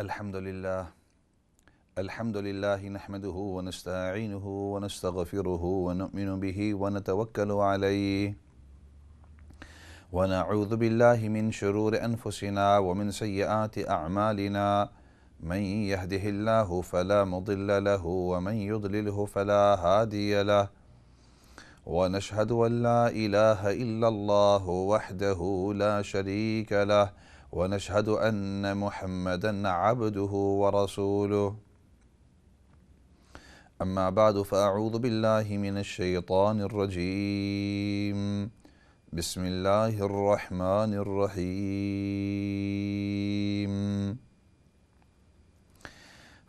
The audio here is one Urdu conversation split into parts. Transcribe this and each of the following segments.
الحمد لله نحمده ونستعينه ونستغفره ونؤمن به ونتوكل عليه ونعوذ بالله من شرور أنفسنا ومن سيئات أعمالنا من يهده الله فلا مضل له ومن يضلله فلا هادي له ونشهد أن لا إله إلا الله وحده لا شريك له ونشهد أن محمدًا عبده ورسوله أما بعد فأعوذ بالله من الشيطان الرجيم بسم الله الرحمن الرحيم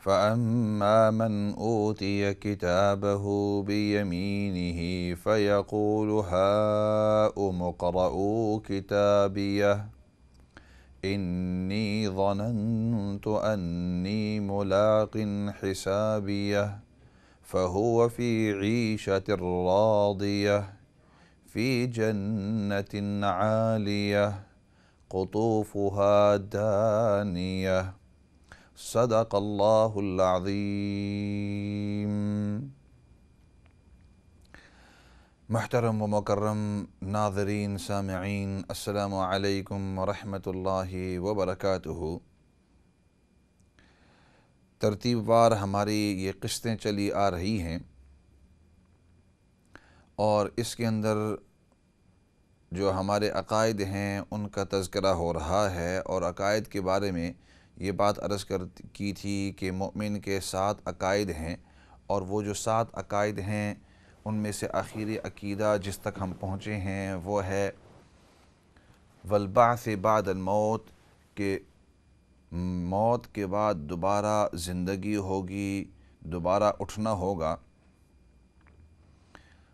فأما من أوتي كتابه بيمينه فيقول هاؤم اقرءوا كتابيه إني ظننت أني ملاق حسابيه فهو في عيشة راضية في جنة عالية قطوفها دانية صدق الله العظيم۔ محترم و مکرم ناظرین سامعین، السلام علیکم ورحمۃ اللہ وبرکاتہ۔ ترتیب وار ہماری یہ قسطیں چلی آ رہی ہیں اور اس کے اندر جو ہمارے عقائد ہیں ان کا تذکرہ ہو رہا ہے، اور عقائد کے بارے میں یہ بات عرض کی تھی کہ مومن کے 7 عقائد ہیں، اور وہ جو 7 عقائد ہیں ان میں سے آخری عقیدہ جس تک ہم پہنچے ہیں وہ ہے والبعث بعد الموت، کہ موت کے بعد دوبارہ زندگی ہوگی، دوبارہ اٹھنا ہوگا،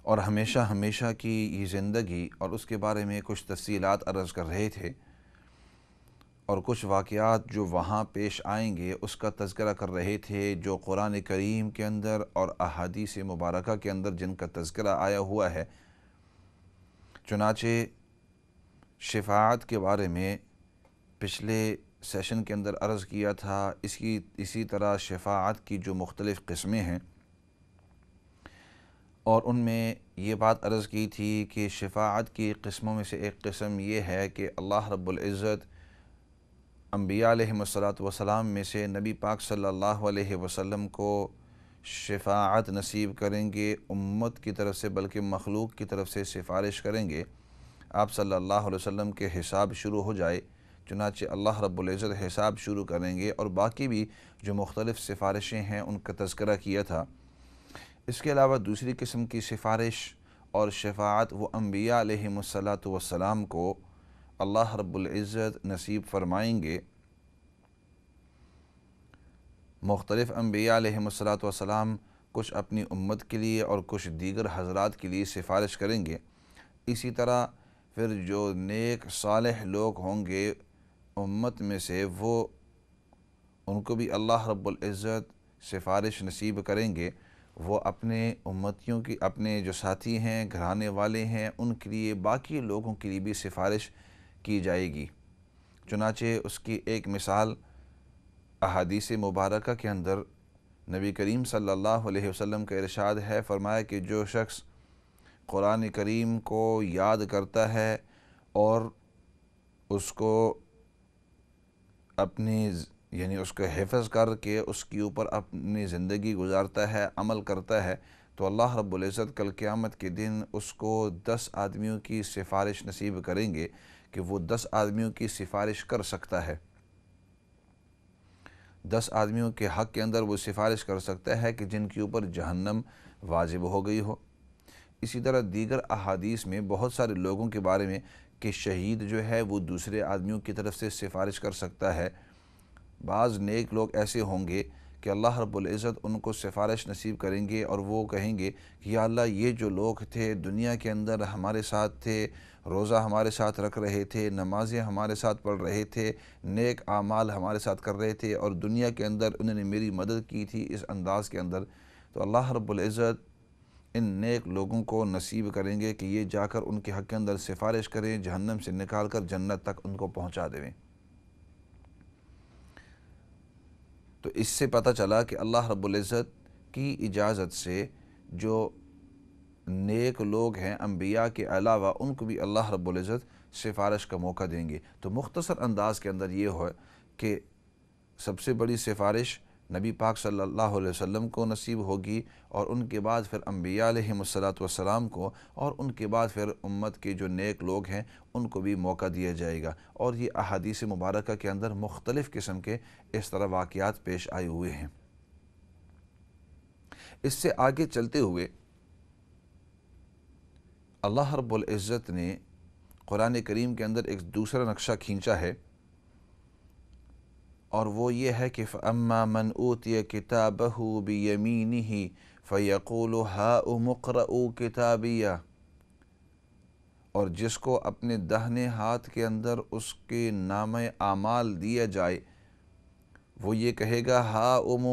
اور ہمیشہ ہمیشہ کی یہ زندگی، اور اس کے بارے میں کچھ تفصیلات عرض کر رہے تھے، اور کچھ واقعات جو وہاں پیش آئیں گے اس کا تذکرہ کر رہے تھے، جو قرآن کریم کے اندر اور احادیث مبارکہ کے اندر جن کا تذکرہ آیا ہوا ہے۔ چنانچہ شفاعت کے بارے میں پچھلے سیشن کے اندر عرض کیا تھا، اسی طرح شفاعت کی جو مختلف قسمیں ہیں، اور ان میں یہ بات عرض کی تھی کہ شفاعت کی قسموں میں سے ایک قسم یہ ہے کہ اللہ رب العزت انبیاء علیہم السلام میں سے نبی پاک صلی اللہ علیہ وسلم کو شفاعت نصیب کریں گے، امت کی طرف سے بلکہ مخلوق کی طرف سے سفارش کریں گے۔ آپ صلی اللہ علیہ وسلم کے حساب شروع ہو جائے، چنانچہ اللہ رب العزت حساب شروع کریں گے، اور باقی بھی جو مختلف سفارشیں ہیں ان کا تذکرہ کیا تھا۔ اس کے علاوہ دوسری قسم کی سفارش اور شفاعت وہ انبیاء علیہم السلام کو اللہ رب العزت نصیب فرمائیں گے۔ مختلف انبیاء علیہم السلام کچھ اپنی امت کے لیے اور کچھ دیگر حضرات کے لیے سفارش کریں گے۔ اسی طرح پھر جو نیک صالح لوگ ہوں گے امت میں سے، وہ ان کو بھی اللہ رب العزت سفارش نصیب کریں گے۔ وہ اپنے امتیوں کی، اپنے جو ساتھی ہیں، گھرانے والے ہیں، ان کے لیے، باقی لوگوں کے لیے بھی سفارش کی جائے گی۔ چنانچہ اس کی ایک مثال احادیث مبارکہ کے اندر نبی کریم صلی اللہ علیہ وسلم کا ارشاد ہے، فرمایا کہ جو شخص قرآن کریم کو یاد کرتا ہے اور اس کو اپنی اس کو حفظ کر کے اس کے اوپر اپنی زندگی گزارتا ہے، عمل کرتا ہے، تو اللہ رب العزت کل قیامت کے دن اس کو 10 آدمیوں کی سفارش نصیب کریں گے کہ وہ 10 آدمیوں کی سفارش کر سکتا ہے۔ 10 آدمیوں کے حق کے اندر وہ سفارش کر سکتا ہے کہ جن کے اوپر جہنم واجب ہو گئی ہو۔ اسی طرح دیگر احادیث میں بہت سارے لوگوں کے بارے میں کہ شہید جو ہے وہ دوسرے آدمیوں کی طرف سے سفارش کر سکتا ہے۔ بعض نیک لوگ ایسے ہوں گے کہ اللہ رب العزت ان کو سفارش نصیب کریں گے، اور وہ کہیں گے کہ یا اللہ، یہ جو لوگ تھے دنیا کے اندر ہمارے ساتھ تھے، روزہ ہمارے ساتھ رکھ رہے تھے، نمازیں ہمارے ساتھ پڑھ رہے تھے، نیک اعمال ہمارے ساتھ کر رہے تھے، اور دنیا کے اندر انہوں نے میری مدد کی تھی اس انداز کے اندر، تو اللہ رب العزت ان نیک لوگوں کو نصیب کریں گے کہ یہ جا کر ان کے حق کے اندر سفارش کریں، جہنم سے نکال کر جنت تک ان کو پہنچا دیں۔ تو اس سے پتہ چلا کہ اللہ رب العزت کی اجازت سے جو نیک لوگ ہیں انبیاء کے علاوہ ان کو بھی اللہ رب العزت سفارش کا موقع دیں گے۔ تو مختصر انداز کے اندر یہ ہے کہ سب سے بڑی سفارش نبی پاک صلی اللہ علیہ وسلم کو نصیب ہوگی، اور ان کے بعد پھر انبیاء علیہم السلام کو، اور ان کے بعد پھر امت کے جو نیک لوگ ہیں ان کو بھی موقع دیا جائے گا۔ اور یہ احادیث مبارکہ کے اندر مختلف قسم کے اس طرح واقعات پیش آئے ہوئے ہیں۔ اس سے آگے چلتے ہوئے اللہ رب العزت نے قرآن کریم کے اندر ایک دوسرا نقشہ کھینچا ہے، اور وہ یہ ہے کہ فَأَمَّا مَنْ أُوتِيَ كِتَابَهُ بِيَمِينِهِ فَيَقُولُ هَاؤُمُ اقْرَءُوا كِتَابِيَهْ، اور جس کو اپنے داہنے ہاتھ کے اندر اس کے نامہ اعمال دیا جائے وہ یہ کہے گا ہاؤم،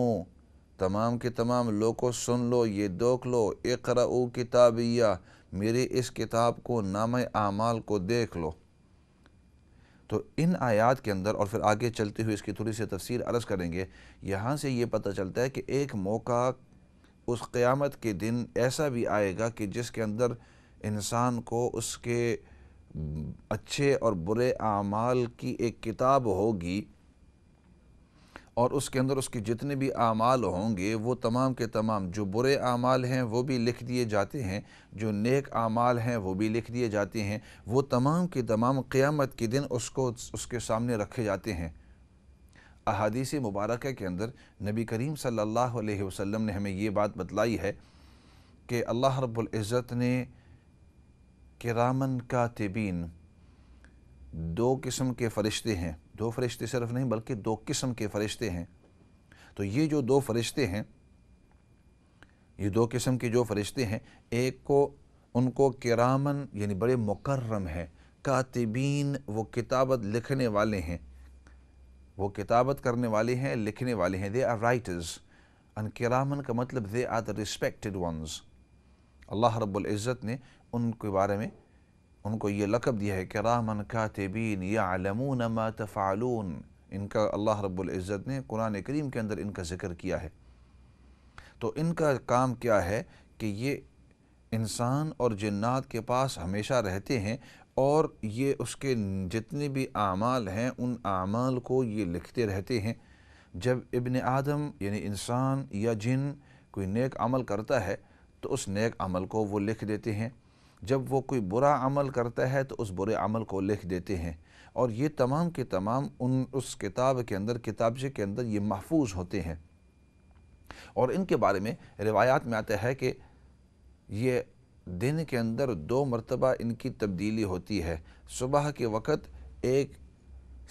تمام کے تمام لوگوں سن لو، یہ دیکھ لو، اقرؤوا کتابیہ، میرے اس کتاب کو نامہ اعمال کو دیکھ لو۔ تو ان آیات کے اندر، اور پھر آگے چلتے ہوئے اس کی تھوڑی سی تفسیر عرض کریں گے، یہاں سے یہ پتہ چلتا ہے کہ ایک موقع اس قیامت کے دن ایسا بھی آئے گا کہ جس کے اندر انسان کو اس کے اچھے اور برے اعمال کی ایک کتاب ہوگی، اور اس کے اندر اس کے جتنے بھی اعمال ہوں گے وہ تمام کے تمام، جو برے اعمال ہیں وہ بھی لکھ دیے جاتے ہیں، جو نیک اعمال ہیں وہ بھی لکھ دیے جاتے ہیں، وہ تمام کے تمام قیامت کے دن اس کے سامنے رکھے جاتے ہیں۔ احادیث مبارکہ کے اندر نبی کریم صلی اللہ علیہ وسلم نے ہمیں یہ بات بتلائی ہے کہ اللہ رب العزت نے کرامن کاتبین، دو قسم کے فرشتے ہیں، دو فرشتے صرف نہیں بلکہ دو قسم کے فرشتے ہیں۔ تو یہ جو دو فرشتے ہیں، یہ دو قسم کے جو فرشتے ہیں، ایک کو ان کو کرامن یعنی بڑے مکرم ہیں، کاتبین وہ کتابت لکھنے والے ہیں، وہ کتابت کرنے والے ہیں، لکھنے والے ہیں، they are writers، and کرامن کا مطلب they are the respected ones۔ اللہ رب العزت نے ان کے بارے میں ان کو یہ لقب دیا ہے کرامن کاتبین یعلمون ما تفعلون، ان کا اللہ رب العزت نے قرآن کریم کے اندر ان کا ذکر کیا ہے۔ تو ان کا کام کیا ہے کہ یہ انسان اور جنات کے پاس ہمیشہ رہتے ہیں، اور یہ اس کے جتنے بھی اعمال ہیں ان اعمال کو یہ لکھتے رہتے ہیں۔ جب ابن آدم یعنی انسان یا جن کوئی نیک عمل کرتا ہے تو اس نیک عمل کو وہ لکھ دیتے ہیں، جب وہ کوئی برا عمل کرتا ہے تو اس برے عمل کو لکھ دیتے ہیں، اور یہ تمام کے تمام اس کتاب کے اندر، کتابچے کے اندر یہ محفوظ ہوتے ہیں۔ اور ان کے بارے میں روایات میں آتا ہے کہ یہ دن کے اندر 2 مرتبہ ان کی تبدیلی ہوتی ہے۔ صبح کے وقت ایک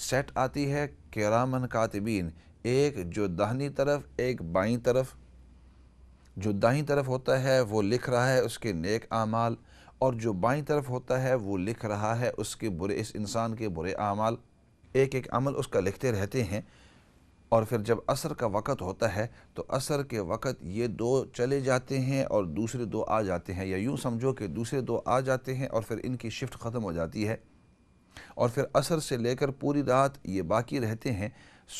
سیٹ آتی ہے کرامن کاتبین، ایک جو داہنی طرف، ایک بائیں طرف۔ جو دائیں طرف ہوتا ہے وہ لکھ رہا ہے اس کے نیک اعمال، اور جو بائیں طرف ہوتا ہے وہ لکھ رہا ہے اس انسان کے برے اعمال۔ ایک ایک عمل اس کا لکھتے رہتے ہیں، اور پھر جب عصر کا وقت ہوتا ہے تو عصر کے وقت یہ 2 چلے جاتے ہیں اور دوسرے 2 آ جاتے ہیں، یا یوں سمجھو کہ دوسرے 2 آ جاتے ہیں اور پھر ان کی شفٹ ختم ہو جاتی ہے، اور پھر عصر سے لے کر پوری رات یہ باقی رہتے ہیں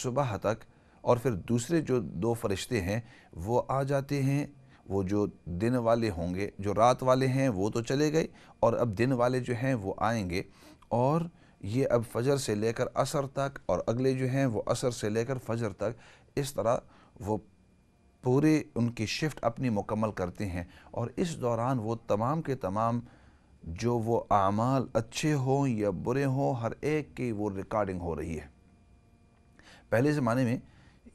صبح تک، اور پھر دوسرے جو 2 فرشتے ہیں وہ آ جاتے ہیں، وہ جو دن والے ہوں گے، جو رات والے ہیں وہ تو چلے گئے، اور اب دن والے جو ہیں وہ آئیں گے، اور یہ اب فجر سے لے کر عصر تک، اور اگلے جو ہیں وہ عصر سے لے کر فجر تک، اس طرح وہ پورے ان کی شفٹ اپنی مکمل کرتے ہیں، اور اس دوران وہ تمام کے تمام جو وہ اعمال اچھے ہوں یا برے ہوں ہر ایک کی وہ ریکارڈنگ ہو رہی ہے۔ پہلے زمانے میں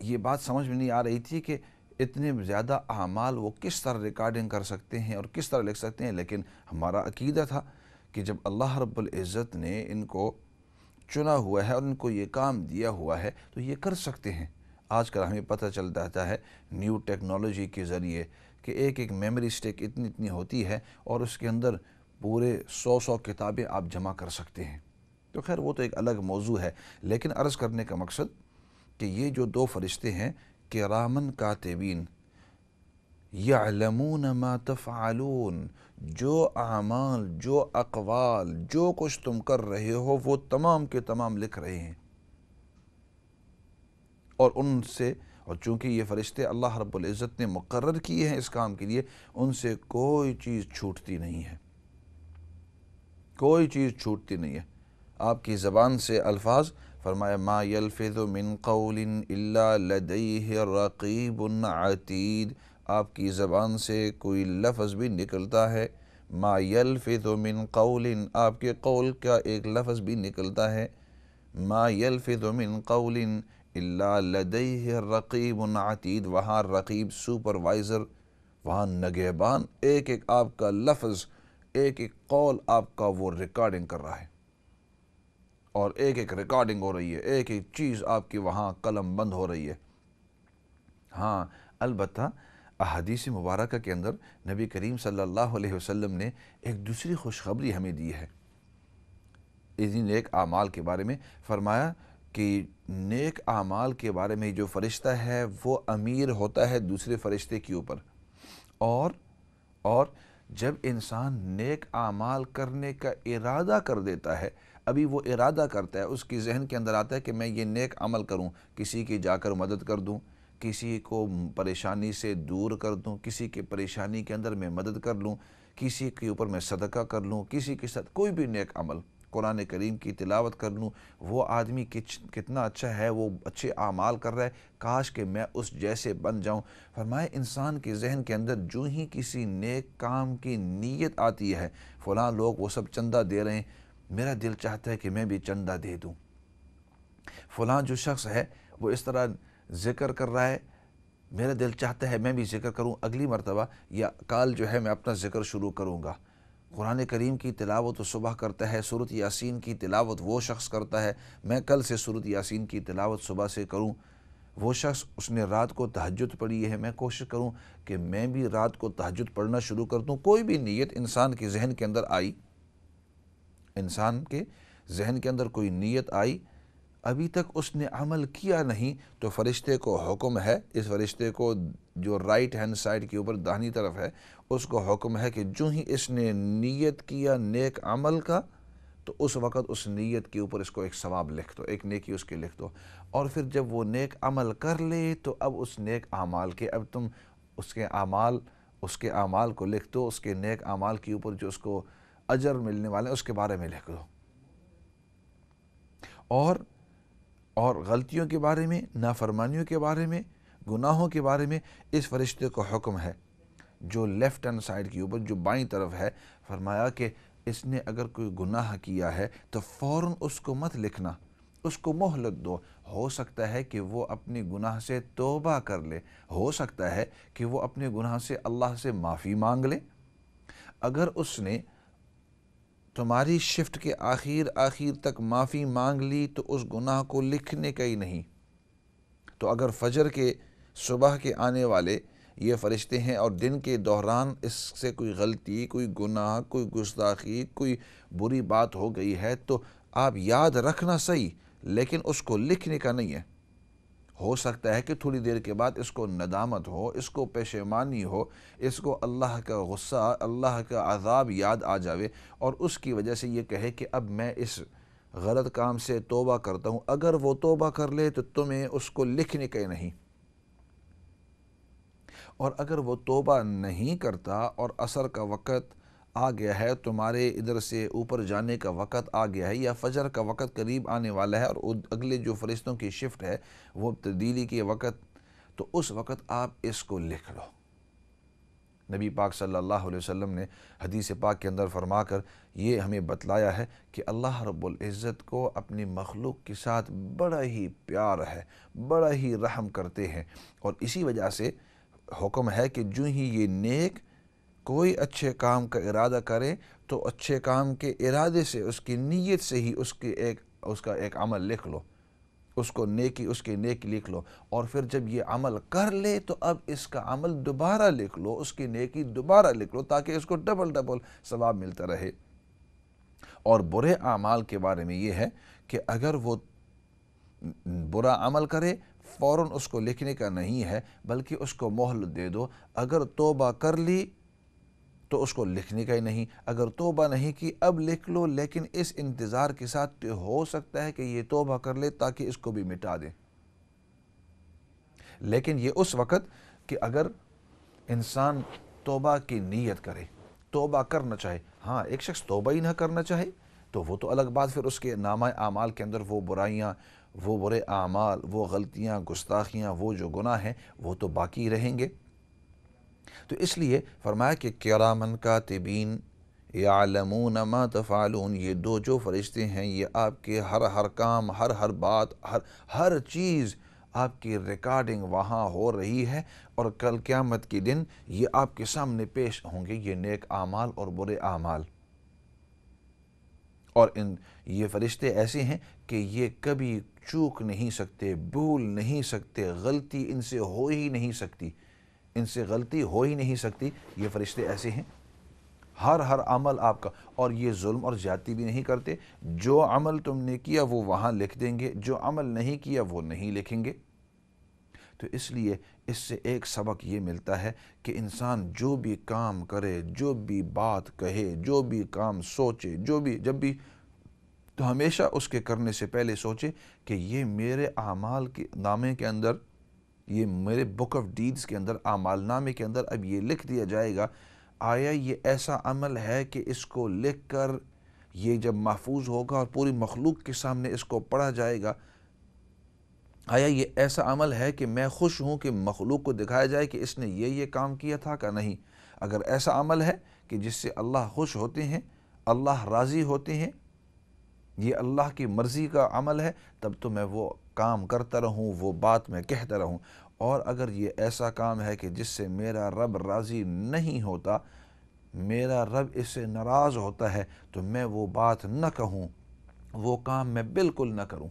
یہ بات سمجھ میں نہیں آ رہی تھی کہ اتنے زیادہ اعمال وہ کس طرح ریکارڈنگ کر سکتے ہیں اور کس طرح لکھ سکتے ہیں، لیکن ہمارا عقیدہ تھا کہ جب اللہ رب العزت نے ان کو چنا ہوا ہے اور ان کو یہ کام دیا ہوا ہے تو یہ کر سکتے ہیں۔ آج کل ہمیں پتہ چل جاتا ہے نیو ٹیکنالوجی کے ذریعے کہ ایک ایک میموری سٹک اتنی ہوتی ہے، اور اس کے اندر پورے 100 کتابیں آپ جمع کر سکتے ہیں۔ تو خیر وہ تو ایک الگ موضوع ہے، لیکن عرض کرنے کا مقصد کہ یہ جو 2 فرشتے ہیں کرامن کاتبین یعلمون ما تفعلون، جو اعمال، جو اقوال، جو کچھ تم کر رہے ہو وہ تمام کے تمام لکھ رہے ہیں، اور اور چونکہ یہ فرشتے اللہ رب العزت نے مقرر کیے ہیں اس کام کے لیے، ان سے کوئی چیز چھوٹتی نہیں ہے، کوئی چیز چھوٹتی نہیں ہے۔ آپ کی زبان سے الفاظ، فرمایا ما یلفظ من قول الا لدیہ رقیب عتید، آپ کی زبان سے کوئی لفظ بھی نکلتا ہے، ما یلفظ من قول، آپ کے قول کا ایک لفظ بھی نکلتا ہے، ما یلفظ من قول الا لدیہ رقیب عتید، وہاں رقیب سپروائزر، وہاں نگہبان ایک ایک آپ کا لفظ، ایک ایک قول آپ کا وہ ریکارڈنگ کر رہا ہے، اور ایک ایک ریکارڈنگ ہو رہی ہے، ایک ایک چیز آپ کی وہاں قلم بند ہو رہی ہے۔ ہاں البتہ احادیث مبارکہ کے اندر نبی کریم صلی اللہ علیہ وسلم نے ایک دوسری خوشخبری ہمیں دی ہے اسی نیک اعمال کے بارے میں۔ فرمایا کہ نیک اعمال کے بارے میں جو فرشتہ ہے وہ امیر ہوتا ہے دوسرے فرشتے کے اوپر، اور جب انسان نیک اعمال کرنے کا ارادہ کر دیتا ہے، ابھی وہ ارادہ کرتا ہے، اس کی ذہن کے اندر آتا ہے کہ میں یہ نیک عمل کروں، کسی کی جا کر مدد کر دوں، کسی کو پریشانی سے دور کر دوں، کسی کی پریشانی کے اندر میں مدد کر لوں، کسی کے اوپر میں صدقہ کر لوں، کسی کے ساتھ کوئی بھی نیک عمل، قرآن کریم کی تلاوت کر لوں، وہ آدمی کتنا اچھا ہے، وہ اچھے اعمال کر رہا ہے، کاش کہ میں اس جیسے بن جاؤں۔ فرمائے انسان کے ذہن کے اندر جو ہی کسی نیک کام کی نیت آتی ہے، فلاں لوگ وہ سب چندہ دے رہے ہیں، میرا دل چاہتا ہے کہ میں بھی چندہ دے دوں، فلاں جو شخص ہے وہ اس طرح ذکر کر رہا ہے، میرا دل چاہتا ہے میں بھی ذکر کروں، اگلی مرتبہ یا کال جو ہے میں اپنا ذکر شروع کروں گا۔ قرآن کریم کی تلاوت صبح کرتا ہے، سورۃ یاسین کی تلاوت وہ شخص کرتا ہے، میں کل سے سورۃ یاسین کی تلاوت صبح سے کروں۔ وہ شخص اس نے رات کو تہجد پڑھی ہے، میں کوشش کروں کہ میں بھی رات کو تہجد پڑھنا شروع کر دوں۔ کوئی بھی نیت انسان کے ذہن کے اندر آئی، انسان کے ذہن کے اندر کوئی نیت آئی، ابھی تک اس نے عمل کیا نہیں، تو فرشتے کو حکم ہے، اس فرشتے کو جو رائٹ ہینڈ سائڈ کے اوپر داہنی طرف ہے، اس کو حکم ہے کہ جو ہی اس نے نیت کیا نیک عمل کا، تو اس وقت اس نیت کے اوپر اس کو ایک ثواب لکھ دو، ایک نیکی اس کے لکھ دو، اور پھر جب وہ نیک عمل کر لے تو اب اس نیک اعمال کے، اب تم اس کے اعمال کو لکھ دو، اس کے نیک اعمال کے اوپر جو اس کو اجر ملنے والے ہیں اس کے بارے میں لکھ دو، اور غلطیوں کے بارے میں، نافرمانیوں کے بارے میں، گناہوں کے بارے میں اس فرشتے کو حکم ہے جو لیفٹ ہینڈ سائڈ کے اوپر، جو بائیں طرف ہے، فرمایا کہ اس نے اگر کوئی گناہ کیا ہے تو فوراً اس کو مت لکھنا، اس کو مہلت دو، ہو سکتا ہے کہ وہ اپنے گناہ سے توبہ کر لے، ہو سکتا ہے کہ وہ اپنے گناہ سے اللہ سے معافی مانگ لے۔ اگر اس نے تمہاری شفٹ کے آخر تک معافی مانگ لی تو اس گناہ کو لکھنے کا ہی نہیں۔ تو اگر فجر کے صبح کے آنے والے یہ فرشتے ہیں اور دن کے دوران اس سے کوئی غلطی، کوئی گناہ، کوئی گستاخی، کوئی بری بات ہو گئی ہے تو آپ یاد رکھنا صحیح، لیکن اس کو لکھنے کا نہیں ہے۔ ہو سکتا ہے کہ تھوڑی دیر کے بعد اس کو ندامت ہو، اس کو پشیمانی ہو، اس کو اللہ کا غصہ، اللہ کا عذاب یاد آ جاوے، اور اس کی وجہ سے یہ کہے کہ اب میں اس غلط کام سے توبہ کرتا ہوں۔ اگر وہ توبہ کر لے تو تمہیں اس کو لکھنے کا نہیں، اور اگر وہ توبہ نہیں کرتا اور عصر کا وقت آ گیا ہے، تمہارے ادھر سے اوپر جانے کا وقت آ گیا ہے، یا فجر کا وقت قریب آنے والا ہے اور اگلے جو فرشتوں کی شفٹ ہے وہ تبدیلی کے وقت، تو اس وقت آپ اس کو لکھ لو۔ نبی پاک صلی اللہ علیہ وسلم نے حدیث پاک کے اندر فرما کر یہ ہمیں بتلایا ہے کہ اللہ رب العزت کو اپنی مخلوق کے ساتھ بڑا ہی پیار ہے، بڑا ہی رحم کرتے ہیں، اور اسی وجہ سے حکم ہے کہ جو ہی یہ نیک کوئی اچھے کام کا ارادہ کرے تو اچھے کام کے ارادے سے، اس کی نیت سے ہی اس کا ایک عمل لکھ لو، اس کی نیکی لکھ لو، اور پھر جب یہ عمل کر لے تو اب اس کا عمل دوبارہ لکھ لو، اس کی نیکی دوبارہ لکھ لو، تاکہ اس کو ڈبل ثواب ملتا رہے۔ اور برے اعمال کے بارے میں یہ ہے کہ اگر وہ برا عمل کرے فوراً اس کو لکھنے کا نہیں ہے، بلکہ اس کو مہلت دے دو، اگر توبہ کر لی تو اس کو لکھنے کا ہی نہیں، اگر توبہ نہیں کی اب لکھ لو، لیکن اس انتظار کے ساتھ ہو سکتا ہے کہ یہ توبہ کر لے تاکہ اس کو بھی مٹا دے۔ لیکن یہ اس وقت کہ اگر انسان توبہ کی نیت کرے، توبہ کرنا چاہے۔ ہاں، ایک شخص توبہ ہی نہ کرنا چاہے تو وہ تو الگ بات، پھر اس کے نامہ اعمال کے اندر وہ برائیاں، وہ برے اعمال، وہ غلطیاں، گستاخیاں، وہ جو گناہ ہیں وہ تو باقی رہیں گے۔ تو اس لیے فرمایا کہ کرامن کاتبین یعلمون ما تفعلون، یہ دو جو فرشتے ہیں یہ آپ کے ہر کام، ہر بات، ہر چیز آپ کی ریکارڈنگ وہاں ہو رہی ہے، اور کل قیامت کے دن یہ آپ کے سامنے پیش ہوں گے، یہ نیک اعمال اور برے اعمال۔ اور یہ فرشتے ایسے ہیں کہ یہ کبھی چوک نہیں سکتے، بھول نہیں سکتے، غلطی ان سے ہو ہی نہیں سکتی، ان سے غلطی ہو ہی نہیں سکتی۔ یہ فرشتے ایسے ہیں، ہر عمل آپ کا، اور یہ ظلم اور زیادتی بھی نہیں کرتے۔ جو عمل تم نے کیا وہ وہاں لکھ دیں گے، جو عمل نہیں کیا وہ نہیں لکھیں گے۔ تو اس لیے اس سے ایک سبق یہ ملتا ہے کہ انسان جو بھی کام کرے، جو بھی بات کہے، جو بھی کام سوچے، جب بھی تو ہمیشہ اس کے کرنے سے پہلے سوچے کہ یہ میرے اعمال کے نامے کے اندر، یہ میرے بک آف ڈیڈز کے اندر، اعمال نامے کے اندر اب یہ لکھ دیا جائے گا، آیا یہ ایسا عمل ہے کہ اس کو لکھ کر یہ جب محفوظ ہوگا اور پوری مخلوق کے سامنے اس کو پڑھا جائے گا، آیا یہ ایسا عمل ہے کہ میں خوش ہوں کہ مخلوق کو دکھایا جائے کہ اس نے یہ کام کیا تھا کہ نہیں؟ اگر ایسا عمل ہے کہ جس سے اللہ خوش ہوتے ہیں، اللہ راضی ہوتے ہیں، یہ اللہ کی مرضی کا عمل ہے، تب تو میں وہ کام کرتا رہوں، وہ بات میں کہتا رہوں۔ اور اگر یہ ایسا کام ہے کہ جس سے میرا رب راضی نہیں ہوتا، میرا رب اس سے ناراض ہوتا ہے، تو میں وہ بات نہ کہوں، وہ کام میں بالکل نہ کروں،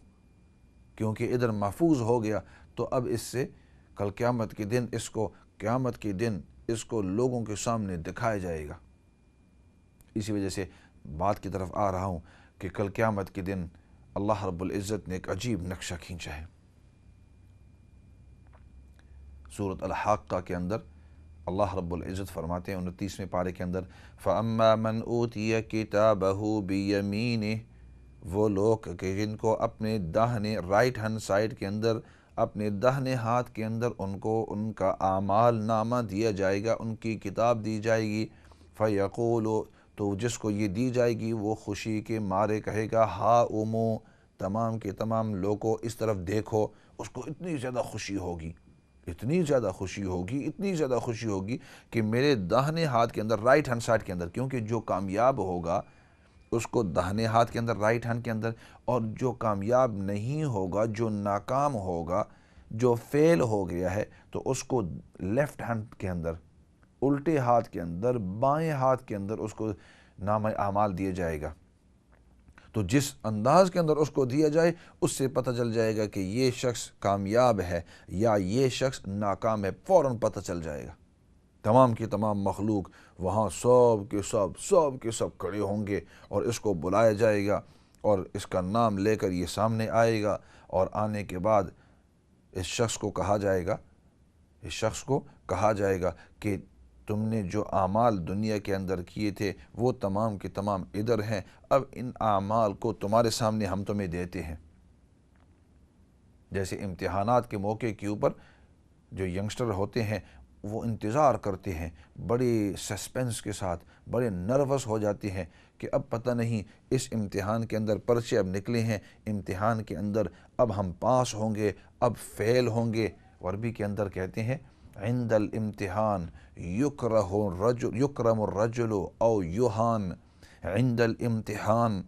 کیونکہ ادھر محفوظ ہو گیا تو اب اس سے کل قیامت کے دن اس کو لوگوں کے سامنے دکھایا جائے گا۔ اسی وجہ سے بات کی طرف آ رہا ہوں کہ کل قیامت کے دن اللہ رب العزت نے ایک عجیب نقشہ کھینچا ہے۔ سورۃ الحاقہ کے اندر اللہ رب العزت فرماتے ہیں 29ویں پارے کے اندر، فَأَمَّا مَنْ أُوتِيَ كِتَابَهُ بِيَمِينِهِ، وہ لوگ کہ جن کو اپنے داہنے رائٹ ہینڈ سائڈ کے اندر، اپنے داہنے ہاتھ کے اندر ان کو ان کا اعمال نامہ دیا جائے گا، ان کی کتاب دی جائے گی، فَيَقُولُ، تو جس کو یہ دی جائے گی وہ خوشی کے مارے کہے گا، ہا امو، تمام کے تمام لوگوں اس طرف دیکھو۔ اس کو اتنی زیادہ خوشی ہوگی، اتنی زیادہ خوشی ہوگی، اتنی زیادہ خوشی ہوگی کہ میرے داہنے ہاتھ کے اندر، رائٹ ہینڈ سائڈ کے اندر، کیونکہ جو کامیاب ہوگا اس کو داہنے ہاتھ کے اندر، رائٹ ہینڈ کے اندر، اور جو کامیاب نہیں ہوگا، جو ناکام ہوگا، جو فیل ہو گیا ہے، تو اس کو لیفٹ ہینڈ کے اندر، الٹے ہاتھ کے اندر، بائیں ہاتھ کے اندر اس کو نامہ اعمال دیا جائے گا۔ تو جس انداز کے اندر اس کو دیا جائے، اس سے پتہ چل جائے گا کہ یہ شخص کامیاب ہے یا یہ شخص ناکام ہے، فوراً پتہ چل جائے گا۔ تمام کی تمام مخلوق وہاں سب کے سب کھڑے ہوں گے، اور اس کو بلایا جائے گا، اور اس کا نام لے کر یہ سامنے آئے گا، اور آنے کے بعد اس شخص کو کہا جائے گا کہ تم نے جو اعمال دنیا کے اندر کیے تھے وہ تمام کے تمام ادھر ہیں، اب ان اعمال کو تمہارے سامنے ہم تمہیں دیتے ہیں۔ جیسے امتحانات کے موقع کے اوپر جو ینگسٹر ہوتے ہیں وہ انتظار کرتے ہیں بڑے سسپینس کے ساتھ، بڑے نروس ہو جاتے ہیں کہ اب پتہ نہیں اس امتحان کے اندر پرچے اب نکلے ہیں، امتحان کے اندر اب ہم پاس ہوں گے، اب فیل ہوں گے۔ عربی کے اندر کہتے ہیں عند الامتحان یکرم الرجل او یوہان، عند الامتحان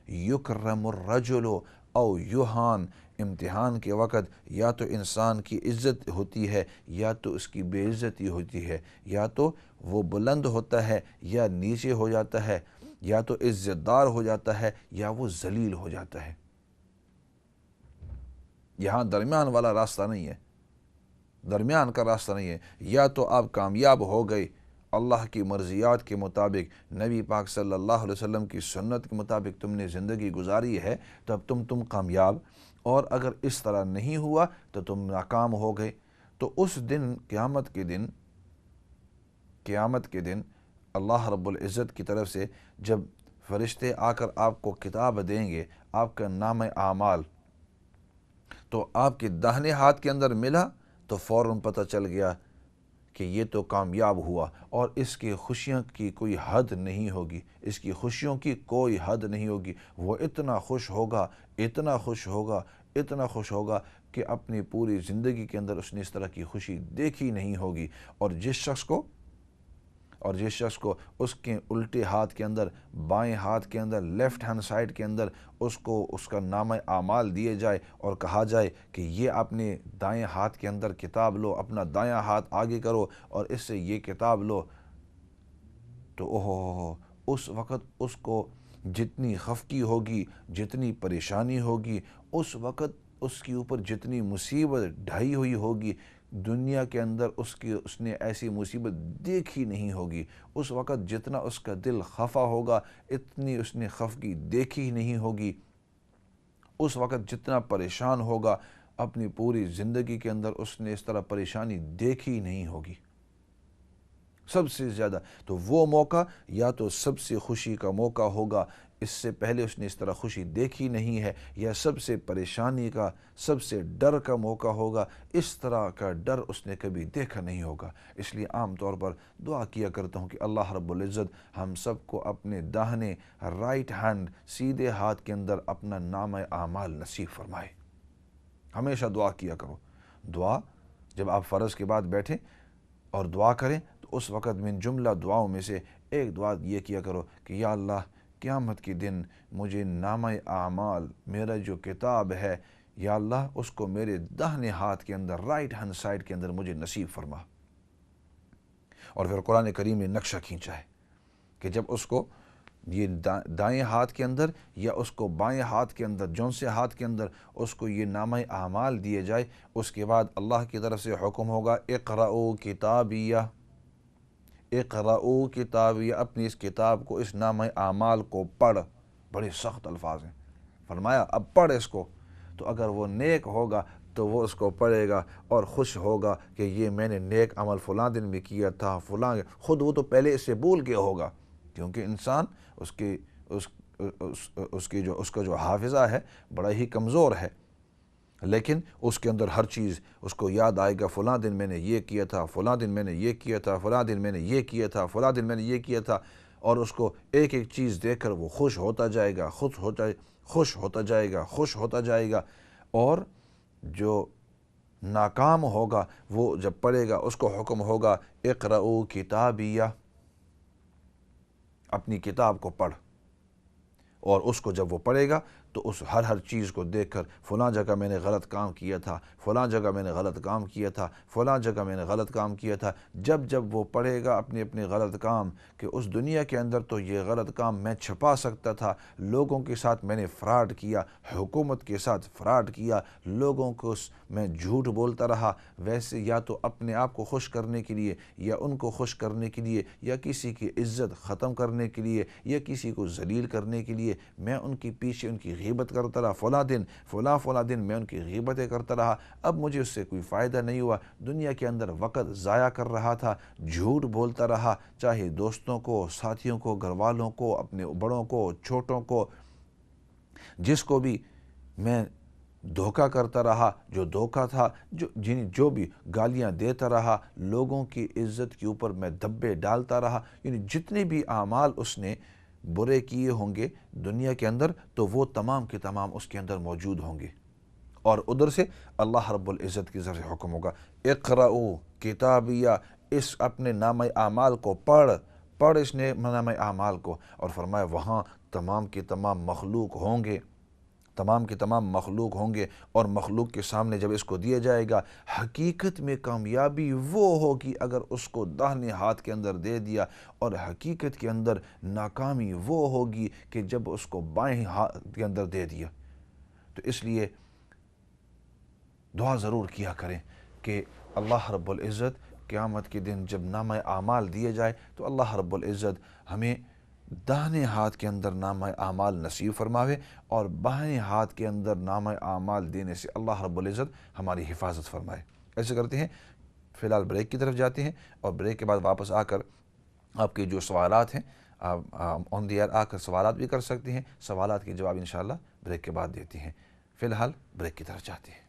یکرم الرجل او یوہان، امتحان کے وقت یا تو انسان کی عزت ہوتی ہے یا تو اس کی بے عزتی ہوتی ہے، یا تو وہ بلند ہوتا ہے یا نیچے ہو جاتا ہے، یا تو عزت دار ہو جاتا ہے یا وہ ذلیل ہو جاتا ہے۔ یہاں درمیان والا راستہ نہیں ہے، درمیان کا راستہ نہیں ہے۔ یا تو آپ کامیاب ہو گئے اللہ کی مرضیات کے مطابق، نبی پاک صلی اللہ علیہ وسلم کی سنت کے مطابق تم نے زندگی گزاری ہے تو اب تم کامیاب، اور اگر اس طرح نہیں ہوا تو تم ناکام ہو گئے۔ تو اس دن قیامت کے دن اللہ رب العزت کی طرف سے جب فرشتے آ کر آپ کو کتاب دیں گے، آپ کا نام اعمال، تو آپ کے داہنے ہاتھ کے اندر ملا تو فوراً پتہ چل گیا کہ یہ تو کامیاب ہوا، اور اس کی خوشیاں کی کوئی حد نہیں ہوگی، اس کی خوشیوں کی کوئی حد نہیں ہوگی۔ وہ اتنا خوش ہوگا، اتنا خوش ہوگا، اتنا خوش ہوگا کہ اپنی پوری زندگی کے اندر اس نے اس طرح کی خوشی دیکھی نہیں ہوگی۔ اور جس شخص کو اس کے الٹے ہاتھ کے اندر، بائیں ہاتھ کے اندر، لیفٹ ہینڈ سائڈ کے اندر اس کا نامہ اعمال دیے جائے اور کہا جائے کہ یہ اپنے دائیں ہاتھ کے اندر کتاب لو، اپنا دایاں ہاتھ آگے کرو اور اس سے یہ کتاب لو، تو اس وقت اس کو جتنی خفگی ہوگی، جتنی پریشانی ہوگی، اس وقت اس کے اوپر جتنی مصیبت ڈھائی ہوئی ہوگی، دنیا کے اندر اس نے ایسی مصیبت دیکھی نہیں ہوگی۔ اس وقت جتنا اس کا دل خفا ہوگا، اتنی اس نے خفگی دیکھی نہیں ہوگی۔ اس وقت جتنا پریشان ہوگا، اپنی پوری زندگی کے اندر اس نے اس طرح پریشانی دیکھی نہیں ہوگی سب سے زیادہ۔ تو وہ موقع یا تو سب سے خوشی کا موقع ہوگا، اس سے پہلے اس نے اس طرح خوشی دیکھی نہیں ہے، یا سب سے پریشانی کا، سب سے ڈر کا موقع ہوگا، اس طرح کا ڈر اس نے کبھی دیکھا نہیں ہوگا۔ اس لیے عام طور پر دعا کیا کرتا ہوں کہ اللہ رب العزت ہم سب کو اپنے داہنے رائٹ ہینڈ، سیدھے ہاتھ کے اندر اپنا نامہ اعمال نصیب فرمائے۔ ہمیشہ دعا کیا کرو۔ دعا جب آپ فرض کے بعد بیٹھیں اور دعا کریں تو اس وقت من جملہ دعاؤں میں سے ایک دعا یہ کیا کرو کہ یا اللہ قیامت کے دن مجھے نامہ اعمال، میرا جو کتاب ہے، یا اللہ اس کو میرے داہنے ہاتھ کے اندر، رائٹ ہینڈ سائڈ کے اندر مجھے نصیب فرما۔ اور پھر قرآن کریم نے نقشہ کھینچا ہے کہ جب اس کو یہ دائیں ہاتھ کے اندر یا اس کو بائیں ہاتھ کے اندر، جون سے ہاتھ کے اندر اس کو یہ نامہ اعمال دیے جائے، اس کے بعد اللہ کی طرف سے حکم ہوگا اقرؤ کتابیہ، اقرؤ کتابیہ، اپنی اس کتاب کو، اس نامہ اعمال کو پڑھ۔ بڑے سخت الفاظ ہیں، فرمایا اب پڑھ اس کو۔ تو اگر وہ نیک ہوگا تو وہ اس کو پڑھے گا اور خوش ہوگا کہ یہ میں نے نیک عمل فلاں دن میں کیا تھا، فلاں، خود وہ تو پہلے اس سے بھول گیا ہوگا، کیونکہ انسان اس کا جو حافظہ ہے بڑا ہی کمزور ہے، لیکن اس کے اندر ہر چیز اس کو یاد آئے گا، فلاں دن میں نے یہ کیا تھا، فلاں دن میں نے یہ کیا تھا، فلاں دن میں نے یہ کیا تھا، فلاں دن میں نے یہ کیا تھا، اور اس کو ایک ایک چیز دیکھ کر وہ خوش ہوتا جائے گا، خوش ہوتا جائے گا۔ اور جو ناکام ہوگا وہ جب پڑھے گا، اس کو حکم ہوگا اقرؤ کتابیہ، اپنی کتاب کو پڑھ۔ اور اس کو جب وہ پڑھے گا تو اس ہر چیز کو دیکھ کر فلاں جگہ میں نے غلط کام کیا تھا، فلاں جگہ میں نے غلط کام کیا تھا، فلاں جگہ میں نے غلط کام کیا تھا، جب وہ پڑھے گا اپنے غلط کام کہ اس دنیا کے اندر تو یہ غلط کام میں چھپا سکتا تھا، لوگوں کے ساتھ میں نے فراڈ کیا، حکومت کے ساتھ فراڈ کیا، لوگوں کو میں جھوٹ بولتا رہا، ویسے یا تو اپنے آپ کو خوش کرنے کے لیے، یا ان کو خوش کرنے کے لیے، یا کسی کی عزت ختم کرنے کے لیے، یا کسی کو ذلیل کرنے کے لیے میں ان کے پیچھے ان کی غیبت کرتا رہا، فلاں دن میں ان کی غیبتیں کرتا رہا، اب مجھے اس سے کوئی فائدہ نہیں ہوا، دنیا کے اندر وقت ضائع کر رہا تھا، جھوٹ بولتا رہا، چاہے دوستوں کو، ساتھیوں کو، گھر والوں کو، اپنے بڑوں کو، چھوٹوں کو، جس کو بھی میں دھوکہ کرتا رہا، جو دھوکہ تھا، جو بھی گالیاں دیتا رہا، لوگوں کی عزت کے اوپر میں دھبے ڈالتا رہا، یعنی جتنے بھی اعمال اس نے برے کیے ہوں گے دنیا کے اندر تو وہ تمام کے تمام اس کے اندر موجود ہوں گے۔ اور ادھر سے اللہ رب العزت کی طرف سے حکم ہوگا اقرؤ کتابیہ، اس اپنے نامہ اعمال کو پڑھ اس نے نامہ اعمال کو، اور فرمایا وہاں تمام کے تمام مخلوق ہوں گے، اور مخلوق کے سامنے جب اس کو دیا جائے گا، حقیقت میں کامیابی وہ ہوگی اگر اس کو داہنے ہاتھ کے اندر دے دیا، اور حقیقت کے اندر ناکامی وہ ہوگی کہ جب اس کو بائیں ہاتھ کے اندر دے دیا۔ تو اس لیے دعا ضرور کیا کریں کہ اللہ رب العزت قیامت کے دن جب نامہ اعمال دیے جائے تو اللہ رب العزت ہمیں داہنے ہاتھ کے اندر نامہ اعمال نصیب فرماوے، اور بائیں ہاتھ کے اندر نامہ اعمال دینے سے اللہ رب العزت ہماری حفاظت فرمائے۔ ایسے کرتے ہیں، فی الحال بریک کی طرف جاتے ہیں، اور بریک کے بعد واپس آ کر آپ کے جو سوالات ہیں آپ آن دی ایئر آ کر سوالات بھی کر سکتے ہیں، سوالات کے جواب انشاءاللہ بریک کے بعد دیتے ہیں۔ فی الحال بریک کی طرف جاتے ہیں۔